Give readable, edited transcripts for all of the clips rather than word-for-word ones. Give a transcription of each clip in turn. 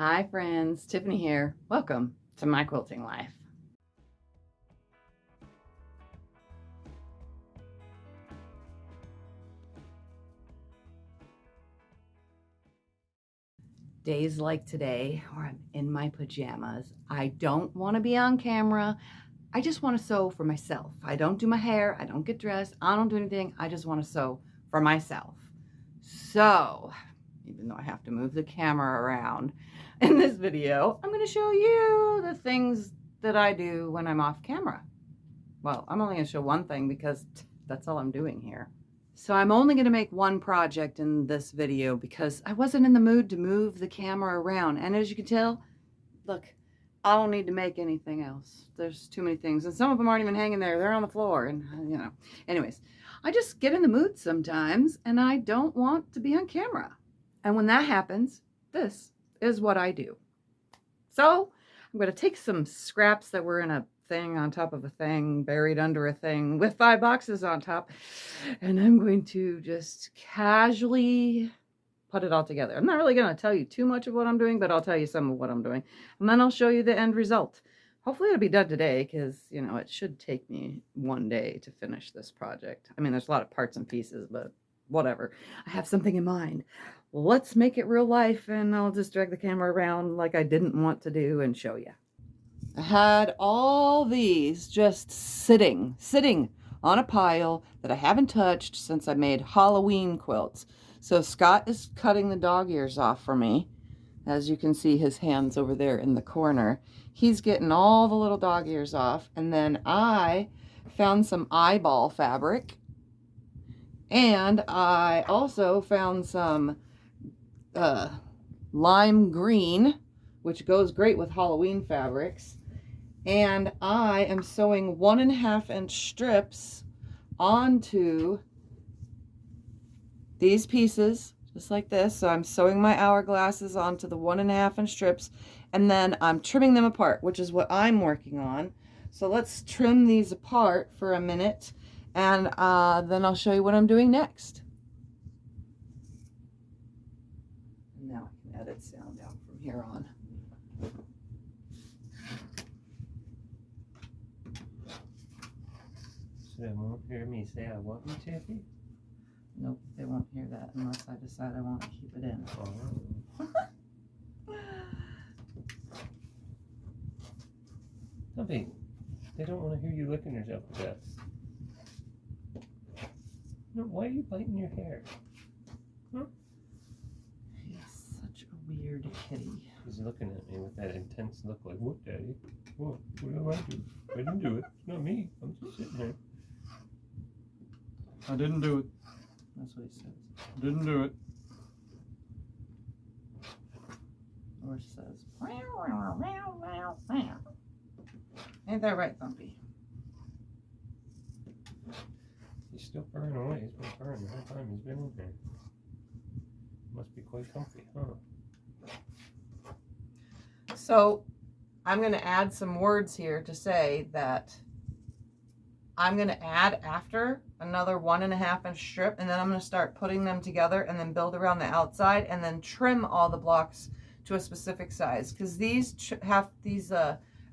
Hi friends, Tiffany here. Welcome to my quilting life. Days like today where I'm in my pajamas, I don't want to be on camera. I just want to sew for myself. I don't do my hair, I don't get dressed, I don't do anything. I just want to sew for myself. So, even though I have to move the camera around in this video, I'm going to show you the things that I do when I'm off camera. Well, I'm only going to show one thing because that's all I'm doing here. So I'm only going to make one project in this video because I wasn't in the mood to move the camera around. And as you can tell, look, I don't need to make anything else. There's too many things. And some of them aren't even hanging there. They're on the floor. And, you know, anyways, I just get in the mood sometimes and I don't want to be on camera. And when that happens, this is what I do. So I'm going to take some scraps that were in a thing on top of a thing, buried under a thing with 5 boxes on top, and I'm going to just casually put it all together. I'm not really going to tell you too much of what I'm doing, but I'll tell you some of what I'm doing, and then I'll show you the end result. Hopefully it'll be done today because, you know, it should take me one day to finish this project. I mean, there's a lot of parts and pieces, but whatever. I have something in mind. Let's make it real life, and I'll just drag the camera around like I didn't want to do and show you. I had all these just sitting on a pile that I haven't touched since I made Halloween quilts. So Scott is cutting the dog ears off for me. As you can see, his hands over there in the corner. He's getting all the little dog ears off. And then I found some eyeball fabric. And I also found some lime green, which goes great with Halloween fabrics. And I am sewing 1.5 inch strips onto these pieces, just like this. So I'm sewing my hourglasses onto the 1.5 inch strips, and then I'm trimming them apart, which is what I'm working on. So let's trim these apart for a minute, and then I'll show you what I'm doing next. And now I can edit sound out from here on. So they won't hear me say I love you, Tiffy? Nope, they won't hear that unless I decide I want to keep it in. Tumpy, they don't want to hear you licking yourself to death. No, why are you biting your hair? Huh? He's such a weird kitty. He's looking at me with that intense look like, what, Daddy? What do I do? I didn't do it. It's not me. I'm just sitting here. I didn't do it. That's what he says. Didn't do it. Or says, meow, meow, meow, meow. Ain't that right, Thumpy? He's still purring away. He's been purring the whole time he's been in here. Must be quite comfy, huh? So, I'm going to add some words here to say that I'm going to add after another 1.5 inch strip, and then I'm going to start putting them together and then build around the outside and then trim all the blocks to a specific size, because these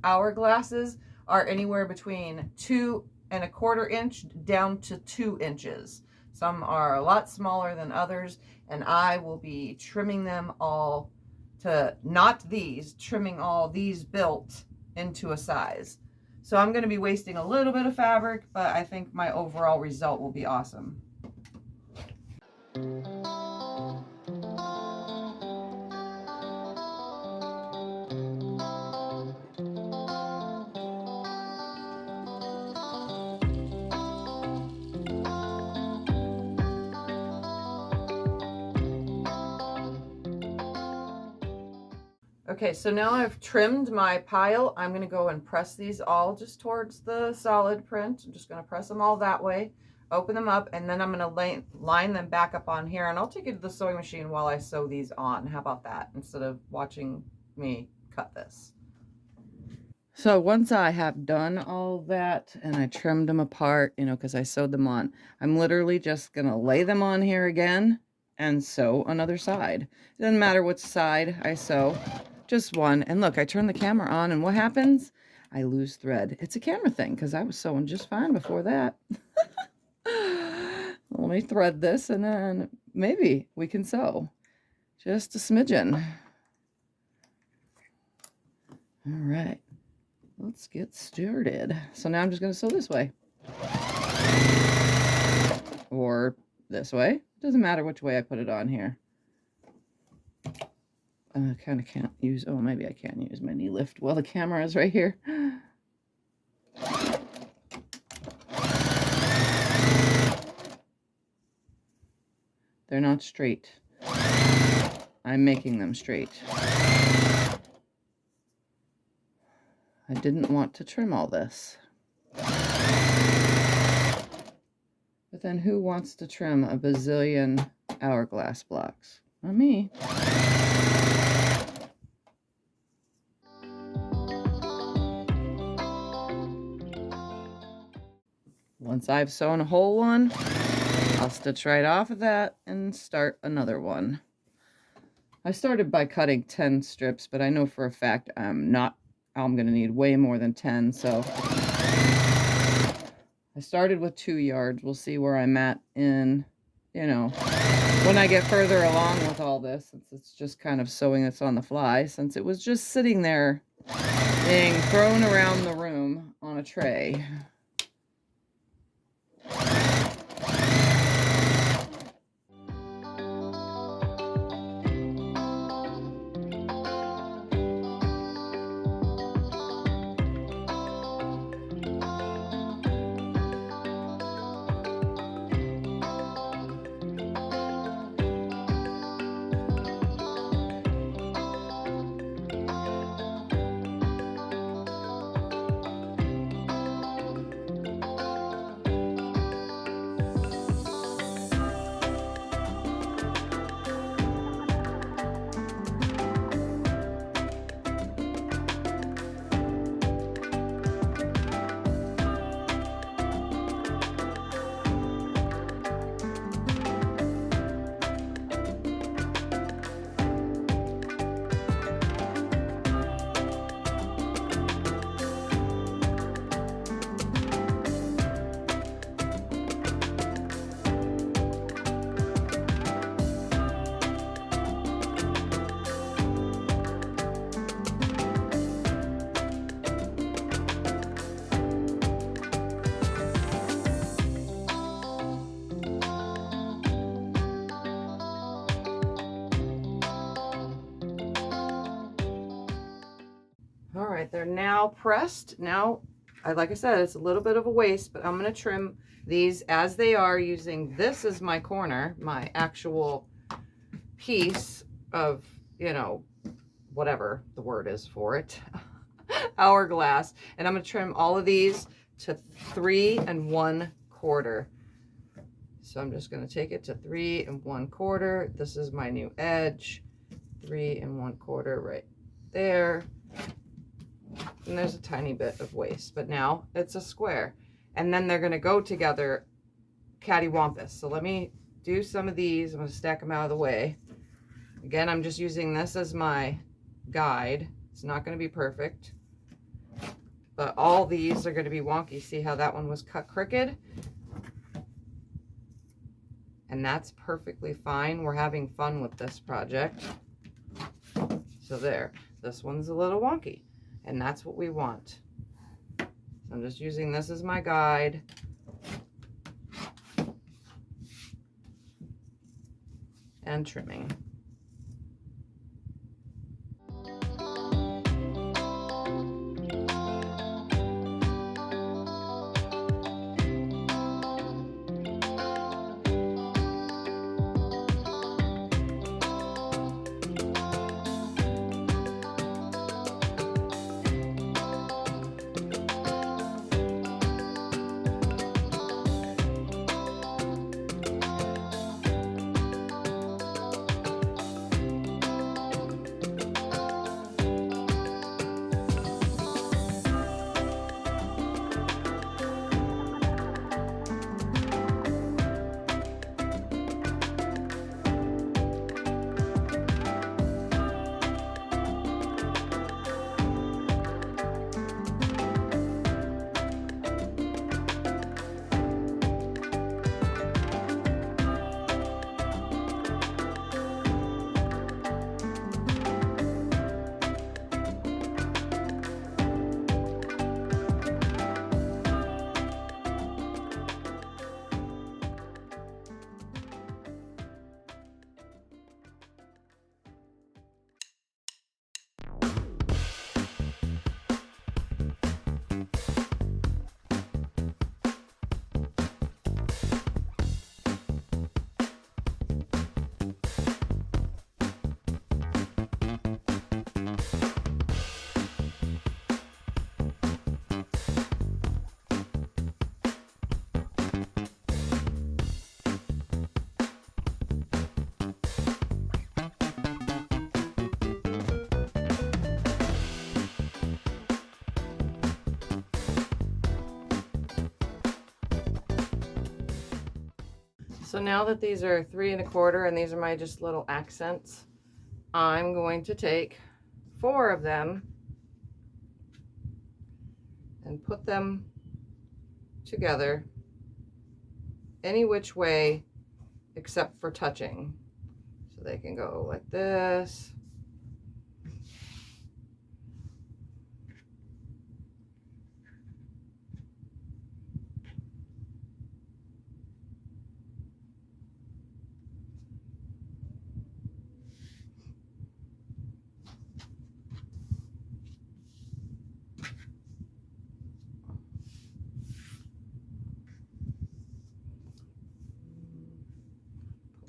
hourglasses are anywhere between 2¼ inch down to 2 inches. Some are a lot smaller than others, and I will be trimming them all to, not these, trimming all these built into a size. So I'm going to be wasting a little bit of fabric, but I think my overall result will be awesome. Okay, so now I've trimmed my pile. I'm going to go and press these all just towards the solid print. I'm just going to press them all that way, open them up, and then I'm going to line them back up on here, and I'll take it to the sewing machine while I sew these on. How about that, instead of watching me cut this? So once I have done all that and I trimmed them apart, you know, because I sewed them on, I'm literally just going to lay them on here again and sew another side. It doesn't matter which side I sew. just one. And look, I turn the camera on and what happens? I lose thread. It's a camera thing because I was sewing just fine before that. Let me thread this and then maybe we can sew. Just a smidgen. All right, let's get started. So now I'm just going to sew this way. Or this way. It doesn't matter which way I put it on here. I kind of can't use, oh, maybe I can use my knee lift while the camera is right here. They're not straight. I'm making them straight. I didn't want to trim all this. But then who wants to trim a bazillion hourglass blocks? Not me. Once I've sewn a whole one, I'll stitch right off of that and start another one. I started by cutting 10 strips, but I know for a fact I'm going to need way more than 10, so I started with 2 yards. We'll see where I'm at in, you know, when I get further along with all this, since it's just kind of sewing this on the fly, since it was just sitting there being thrown around the room on a tray. All right, they're now pressed. Now, like I said, it's a little bit of a waste, but I'm going to trim these as they are using this as my corner, my actual piece of, you know, whatever the word is for it, hourglass. And I'm going to trim all of these to 3 1/4. So I'm just going to take it to 3 1/4. This is my new edge, 3 1/4 right there. And there's a tiny bit of waste, but now it's a square. And then they're going to go together cattywampus. So let me do some of these. I'm going to stack them out of the way. Again, I'm just using this as my guide. It's not going to be perfect, but all these are going to be wonky. See how that one was cut crooked? And that's perfectly fine. We're having fun with this project. So there, this one's a little wonky. And that's what we want. So I'm just using this as my guide. And trimming. So now that these are 3 1/4 and these are my just little accents, I'm going to take 4 of them and put them together any which way except for touching. So they can go like this.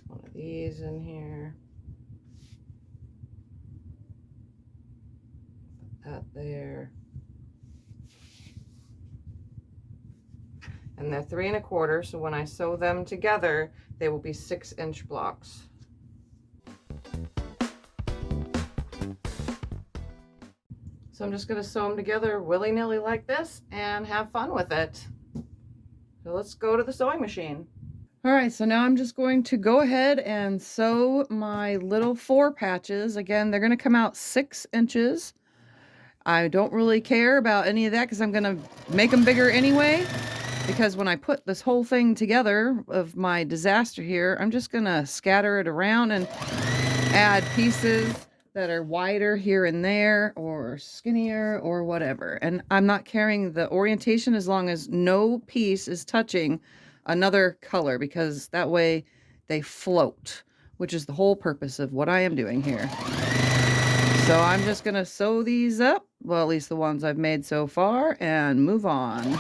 Put one of these in here. Put that there. And they're 3 1/4, so when I sew them together, they will be 6-inch blocks. So I'm just going to sew them together willy-nilly like this and have fun with it. So let's go to the sewing machine. All right, so now I'm just going to go ahead and sew my little 4 patches. Again, they're going to come out 6 inches. I don't really care about any of that because I'm going to make them bigger anyway. Because when I put this whole thing together of my disaster here, I'm just going to scatter it around and add pieces that are wider here and there or skinnier or whatever. And I'm not caring the orientation as long as no piece is touching another color, because that way they float, which is the whole purpose of what I am doing here. So I'm just going to sew these up, well, at least the ones I've made so far, and move on.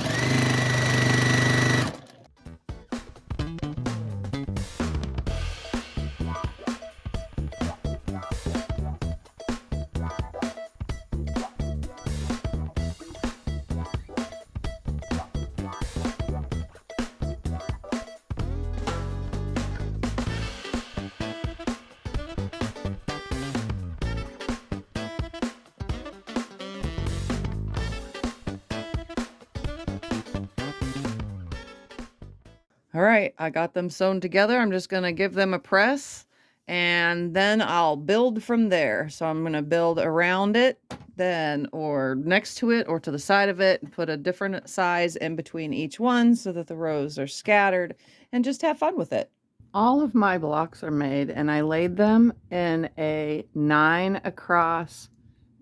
All right, I got them sewn together. I'm just going to give them a press and then I'll build from there. So I'm going to build around it then, or next to it, or to the side of it, and put a different size in between each one so that the rows are scattered, and just have fun with it. All of my blocks are made and I laid them in a 9 across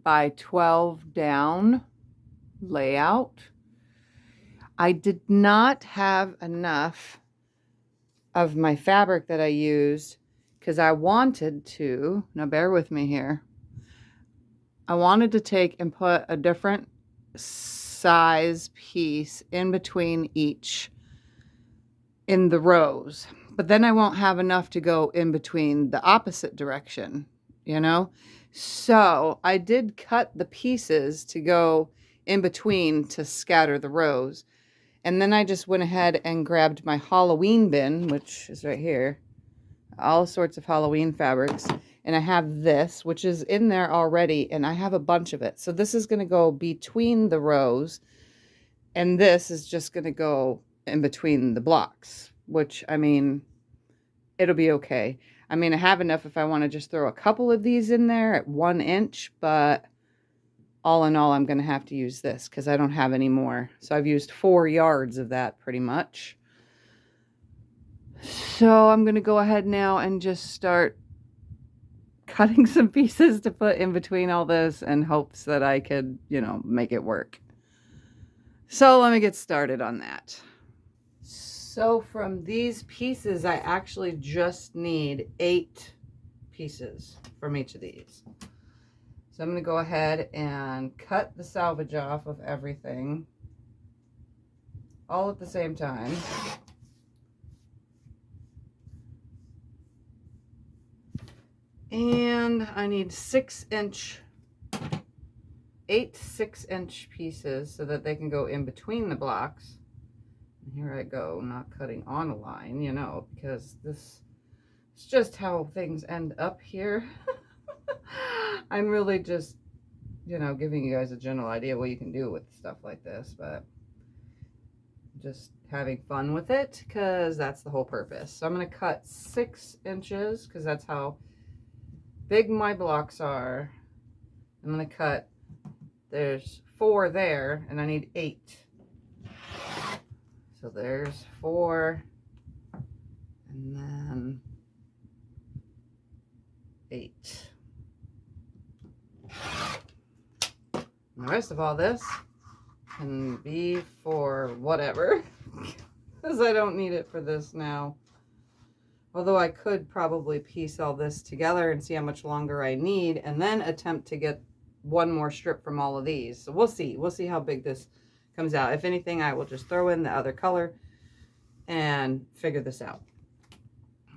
by 12 down layout. I did not have enough of my fabric that I used because I wanted to, now bear with me here, I wanted to take and put a different size piece in between each in the rows, but then I won't have enough to go in between the opposite direction, you know? So I did cut the pieces to go in between to scatter the rows. And then I just went ahead and grabbed my Halloween bin, which is right here, all sorts of Halloween fabrics. And I have this, which is in there already, and I have a bunch of it. So this is going to go between the rows, and this is just going to go in between the blocks, which, I mean, it'll be okay. I mean, I have enough if I want to just throw a couple of these in there at 1 inch, but all in all, I'm going to have to use this because I don't have any more. So I've used 4 yards of that pretty much. So I'm going to go ahead now and just start cutting some pieces to put in between all this in hopes that I could, you know, make it work. So let me get started on that. So from these pieces, I actually just need 8 pieces from each of these. So I'm going to go ahead and cut the salvage off of everything all at the same time. And I need 8 6-inch pieces so that they can go in between the blocks. And here I go, not cutting on a line, you know, because this is just how things end up here. I'm really just, you know, giving you guys a general idea what you can do with stuff like this, but just having fun with it because that's the whole purpose. So I'm going to cut 6 inches because that's how big my blocks are. I'm going to cut, there's 4 there and I need 8. So there's 4 and then 8. And the rest of all this can be for whatever, because I don't need it for this now. Although I could probably piece all this together and see how much longer I need and then attempt to get one more strip from all of these. So we'll see. We'll see how big this comes out. If anything, I will just throw in the other color and figure this out.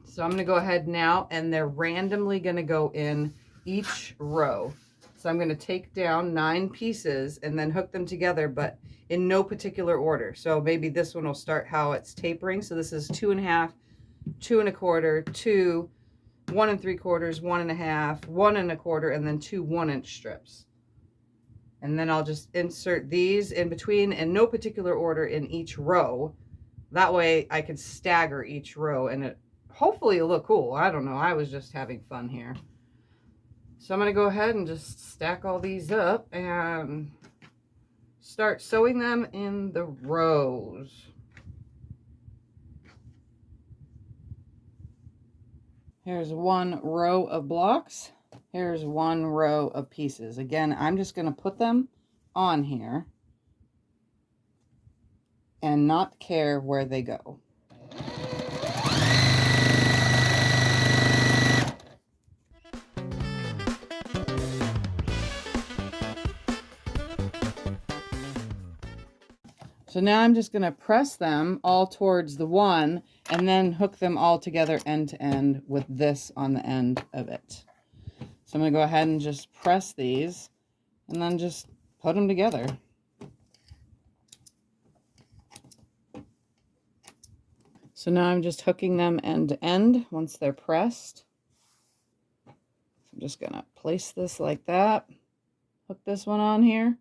So I'm going to go ahead now, and they're randomly going to go in each row. So I'm going to take down 9 pieces and then hook them together, but in no particular order. So maybe this one will start how it's tapering. So this is 2 1/2, 2 1/4, 2, 1 3/4, 1 1/2, 1 1/4, and then 2 1-inch strips. And then I'll just insert these in between in no particular order in each row. That way I can stagger each row and it hopefully it'll look cool. I don't know. I was just having fun here. So I'm going to go ahead and just stack all these up and start sewing them in the rows. Here's 1 row of blocks. Here's 1 row of pieces. Again, I'm just going to put them on here and not care where they go. So now I'm just going to press them all towards the one and then hook them all together end to end with this on the end of it. So I'm going to go ahead and just press these and then just put them together. So now I'm just hooking them end to end once they're pressed. So I'm just going to place this like that, hook this one on here.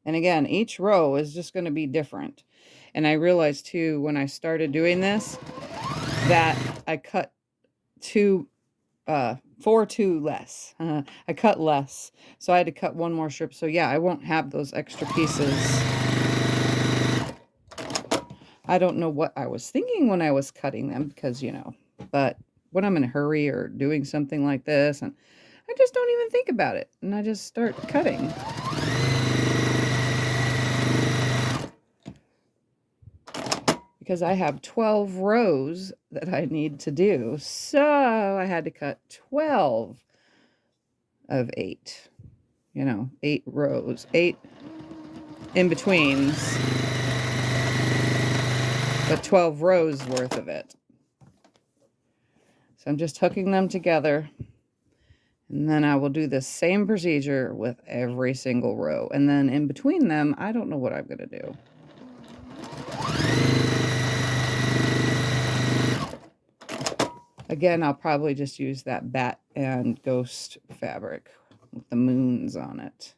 And again, each row is just going to be different. And I realized too, when I started doing this, that I cut 4 too less. I cut less. So I had to cut 1 more strip. So yeah, I won't have those extra pieces. I don't know what I was thinking when I was cutting them because, you know, but when I'm in a hurry or doing something like this, and I just don't even think about it. And I just start cutting. Because I have 12 rows that I need to do. So I had to cut 12 of 8. You know, 8 rows, 8 in-betweens, but 12 rows worth of it. So I'm just hooking them together. And then I will do the same procedure with every single row. And then in between them, I don't know what I'm going to do. Again, I'll probably just use that bat and ghost fabric with the moons on it.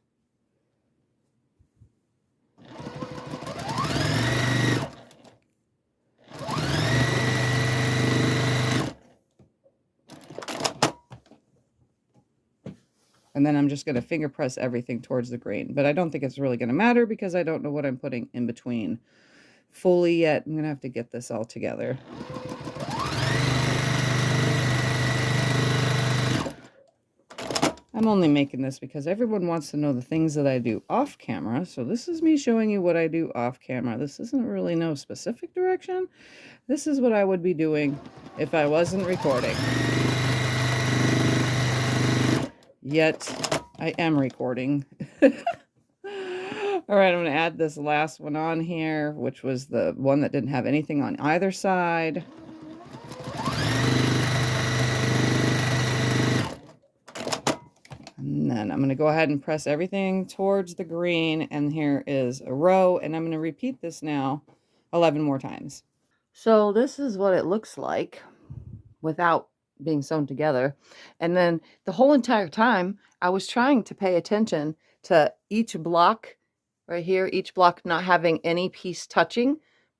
And then I'm just going to finger press everything towards the grain. But I don't think it's really going to matter because I don't know what I'm putting in between fully yet. I'm going to have to get this all together. I'm only making this because everyone wants to know the things that I do off camera. So this is me showing you what I do off camera. This isn't really no specific direction. This is what I would be doing if I wasn't recording. Yet I am recording. All right, I'm going to add this last one on here, which was the one that didn't have anything on either side. And then I'm going to go ahead and press everything towards the green. And here is a row. And I'm going to repeat this now 11 more times. So this is what it looks like without being sewn together. And then the whole entire time I was trying to pay attention to each block right here, each block not having any piece touching.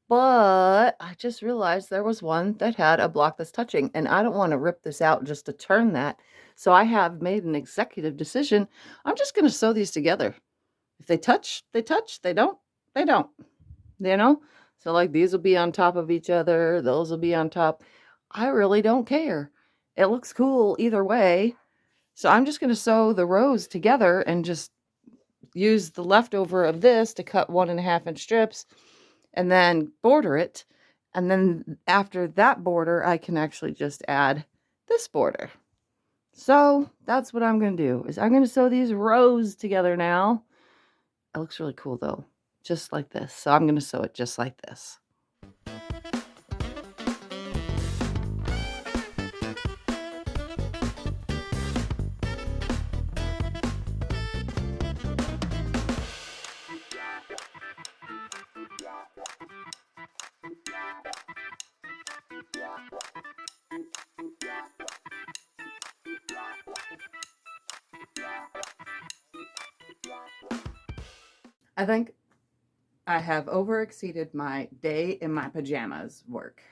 But I just realized there was one that had a block that's touching, and I don't want to rip this out just to turn that. So I have made an executive decision. I'm just going to sew these together. If they touch, they touch. They don't, they don't. You know? So like these will be on top of each other, those will be on top. I really don't care. It looks cool either way. So I'm just going to sew the rows together and just use the leftover of this to cut 1.5-inch strips and then border it. And then after that border, I can actually just add this border. So that's what I'm going to do, is I'm going to sew these rows together now. It looks really cool though, just like this. So I'm going to sew it just like this. I think I have overexceeded my day in my pajamas work.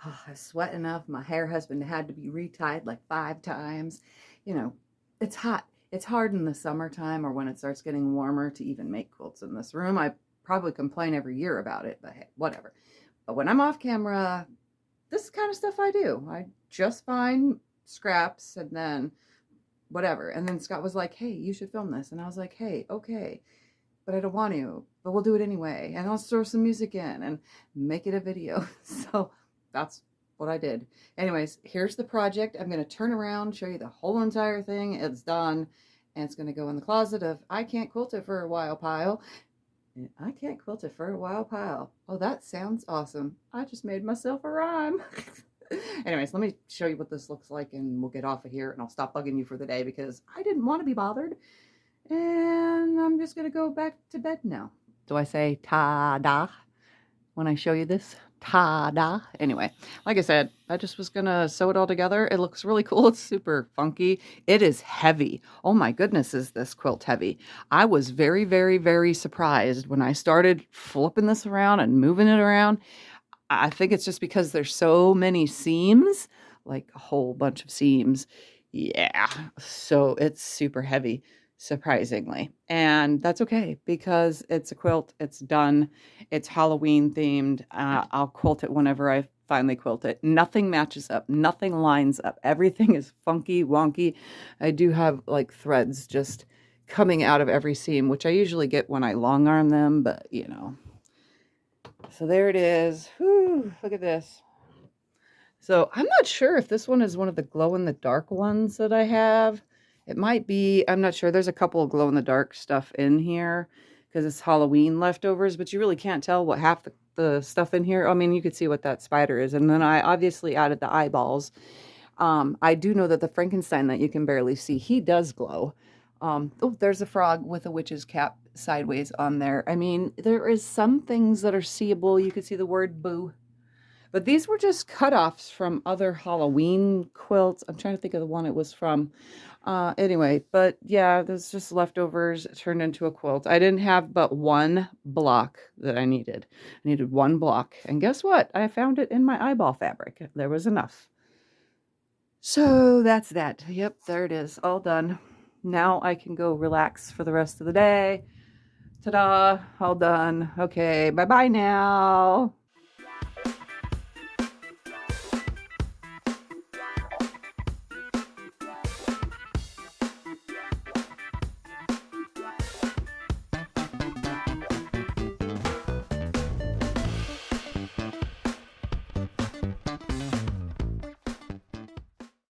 Oh, I sweat enough. My hair has had to be retied like 5 times. You know, it's hot. It's hard in the summertime or when it starts getting warmer to even make quilts in this room. I probably complain every year about it, but hey, whatever. But when I'm off camera, this is kind of stuff I do. I just find scraps and then whatever. And then Scott was like, hey, you should film this. And I was like, hey, okay. But I don't want to, but we'll do it anyway. And I'll throw some music in and make it a video. So that's what I did. Anyways, here's the project. I'm going to turn around, show you the whole entire thing. It's done. And it's going to go in the closet of I can't quilt it for a while pile. I can't quilt it for a while pile. Oh, that sounds awesome. I just made myself a rhyme. Anyways, let me show you what this looks like and we'll get off of here and I'll stop bugging you for the day because I didn't want to be bothered. And I'm just going to go back to bed now. Do I say ta-da when I show you this? Ta-da. Anyway, like I said, I just was going to sew it all together. It looks really cool. It's super funky. It is heavy. Oh my goodness, is this quilt heavy. I was very, very, very surprised when I started flipping this around and moving it around. I think it's just because there's so many seams, like a whole bunch of seams. Yeah, so it's super heavy, surprisingly. And that's okay because it's a quilt. It's done. It's Halloween themed. I'll quilt it whenever I finally quilt it. Nothing matches up. Nothing lines up. Everything is funky, wonky. I do have like threads just coming out of every seam, which I usually get when I long arm them, but you know. So there it is. Whew, look at this. So I'm not sure if this one is one of the glow-in-the-dark ones that I have. It might be. I'm not sure. There's a couple of glow-in-the-dark stuff in here because it's Halloween leftovers, but you really can't tell what half the stuff in here. I mean, you could see what that spider is. And then I obviously added the eyeballs. I do know that the Frankenstein that you can barely see, he does glow. Oh, there's a frog with a witch's cap sideways on there. I mean, there is some things that are seeable. You could see the word boo. But these were just cutoffs from other Halloween quilts. I'm trying to think of the one it was from. Anyway, but yeah, there's just leftovers turned into a quilt. I didn't have but one block that I needed. I needed one block. And guess what? I found it in my eyeball fabric. There was enough. So that's that. Yep, there it is. All done. Now I can go relax for the rest of the day. Ta-da, all done. Okay, bye-bye now.